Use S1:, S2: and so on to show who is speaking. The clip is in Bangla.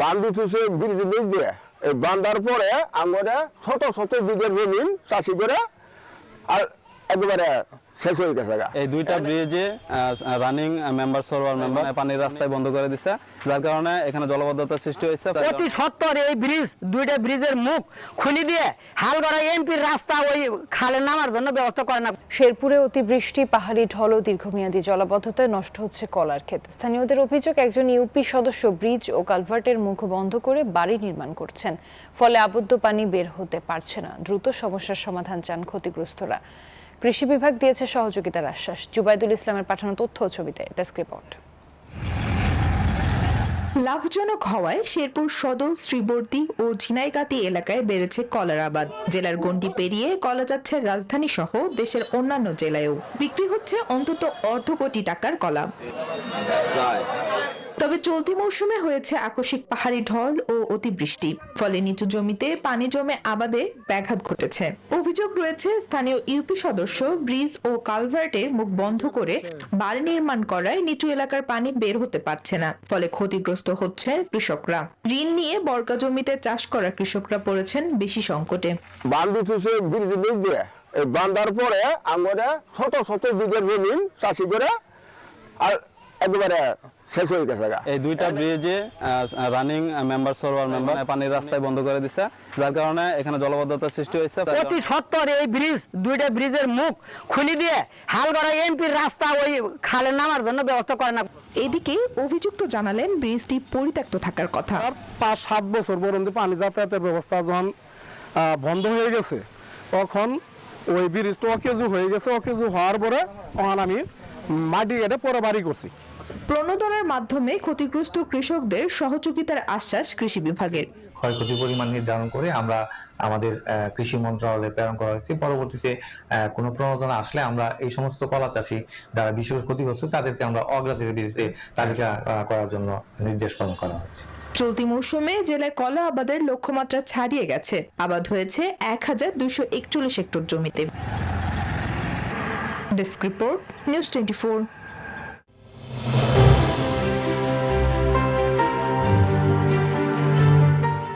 S1: বান্ধি থুছে ব্রিজ দিয়ে এই বান্ধার পরে আমরা ছোট ছোট দিকের জমিন চাষি করে আর একেবারে শেষ হয়ে গেছে।
S2: এই দুইটা ব্রিজে রানিং মেম্বার সার্ভার মেম্বার পানির রাস্তায় বন্ধ করে দিছে, যার কারণে এখানে জলবদ্ধতার সৃষ্টি হয়েছে।
S3: অতি সত্তর এই ব্রিজ দুইটা ব্রিজের মুখ খুলে দিয়ে হালগড়া এমপির রাস্তা ওই খালে নামার জন্য ব্যবস্থা করে না।
S4: শেরপুরে অতিবৃষ্টি, পাহাড়ি ঢল ও দীর্ঘমেয়াদী জলাবদ্ধতায় নষ্ট হচ্ছে কলার ক্ষেত। স্থানীয়দের অভিযোগ, একজন ইউপি সদস্য ব্রিজ ও কালভার্টের মুখ বন্ধ করে বাড়ি নির্মাণ করছেন, ফলে আবদ্ধ পানি বের হতে পারছে না। দ্রুত সমস্যার সমাধান চান ক্ষতিগ্রস্তরা। কৃষি বিভাগ দিয়েছে সহযোগিতার আশ্বাস। জুবাইদুল ইসলামের পাঠানো তথ্য ও ছবিতে ডেস্ক রিপোর্ট।
S5: লাভজনক হওয়ায় শেরপুর সদর, শ্রীবর্দী ও ঝিনাইগাতি এলাকায় বেড়েছে কলার আবাদ। জেলার গণ্ডি পেরিয়ে কলা যাচ্ছে রাজধানী সহ দেশের অন্যান্য জেলায়ও। বিক্রি হচ্ছে অন্তত অর্ধ কোটি টাকার কলা। তবে চলতি মৌসুমে হয়েছে আকস্মিক পাহাড়ি ঢল ও অতিবৃষ্টি, ফলে নিচু জমিতে পানি জমে আবাদে ব্যাঘাত ঘটেছে। অভিযোগ রয়েছে, স্থানীয় ইউপি সদস্য ব্রিজ ও কালভার্টের মুখ বন্ধ করে বাড়ি নির্মাণ করায় নিচু এলাকার পানি বের হতে পারছে না, ফলে ক্ষতিগ্রস্ত হচ্ছে কৃষকরা। ঋণ নিয়ে বর্গা জমিতে চাষ করা কৃষকরা পড়েছেন বেশি সংকটে।
S1: বান্ধি থুছে ব্রিজ দিয়ে এই বান্ধার পরে আমরা ছোট ছোট দিকের জমিন চাষি করে আর একেবারে শেষ হয়ে গেছে।
S2: এই দুইটা ব্রিজে রানিং মেম্বার সার্ভার মেম্বার পানির রাস্তায় বন্ধ করে দিছে, যার কারণে এখানে জলবদ্ধতার সৃষ্টি হয়েছে।
S3: অতি সত্তর এই ব্রিজ দুইটা ব্রিজের মুখ খুলে দিয়ে হালগড়া এমপির রাস্তা ওই খালে নামার জন্য ব্যবস্থা করে না।
S5: এদিকে অভিযুক্ত জানালেন ব্রিজটি পরিত্যক্ত থাকার কথা।
S6: 5-7 বছর পর্যন্ত পানি যাতায়াতের ব্যবস্থা যখন বন্ধ হয়ে গেছে, তখন ওই ব্রিজটা অকেজু হয়ে গেছে। অকেজু হওয়ার পরে তখন আমি মাটি কেটে পরে বাড়ি করছি।
S5: প্রণোদনার মাধ্যমে ক্ষতিগ্রস্ত কৃষকদের সহযোগিতার আশ্বাস কৃষি বিভাগের।
S7: ক্ষয়ক্ষতির পরিমাণ নির্ধারণ করে আমরা আমাদের কৃষি মন্ত্রণালয়ে প্রেরণ করা হয়েছে। পরবর্তীতে কোনো প্রণোদনা আসলে আমরা এই সমস্ত কলা চাষী যারা বিশেষ ক্ষতিগ্রস্ত তাদেরকে আমরা অগ্রাধিকার ভিত্তিতে তালিকা করার জন্য নির্দেশ প্রদান করা হয়েছে।
S5: চলতি মৌসুমে জেলায় কলা আবাদের লক্ষ্যমাত্রা ছাড়িয়ে গেছে। আবাদ হয়েছে 1241 হেক্টর জমিতে। Desk report, news 24।